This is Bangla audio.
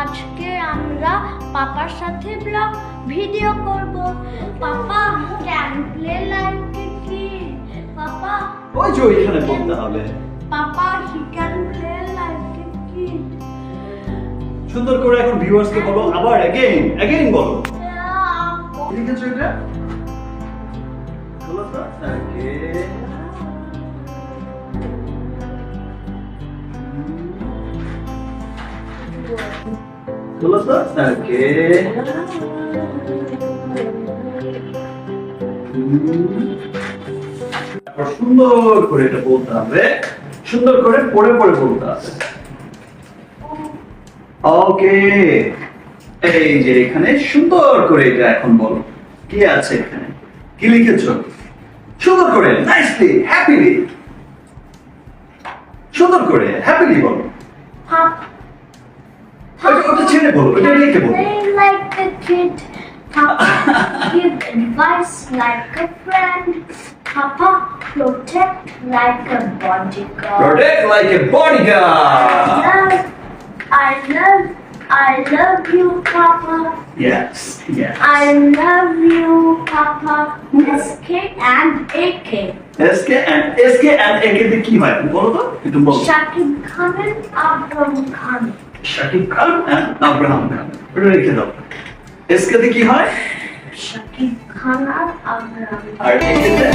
আজকে আমরা পাপার সাথে ব্লগ ভিডিও করব। Papa can play like a kid. Papa ওই যে এখানে বলতে হবে। Papa he can play like a kid. সুন্দর করে এখন ভিউয়ার্স কে বলো, আবার अगेन বলো। লিখেছো এটা? বলো তো अगेन। বলো তো अगेन। সুন্দর করে এটা বলতে হবে, সুন্দর করে পড়ে পড়ে বলতে হবে। ওকে, এই যে এখানে সুন্দর করে এটা এখন বলো, কি আছে এখানে, কি লিখেছো? সুন্দর করে, নাইসলি, হ্যাপিলি, সুন্দর করে হ্যাপিলি বলো। ওটা ছেড়ে বলো, এটা লিখে বলো। Play like a kid. Papa give advice like a friend. Papa protect like a bodyguard. Protect like a bodyguard. I love you, Papa. Yes, yes. I love you, Papa. SK and AK. SK and AK তে কি হয় বলো তো, একটু বলো। Shakib Khan and Abraham Khan. Shakib Khan and Abraham Khan, এটা লিখে দাও। SK তে কি হয়? Shakib Khan and Abraham. R AK তে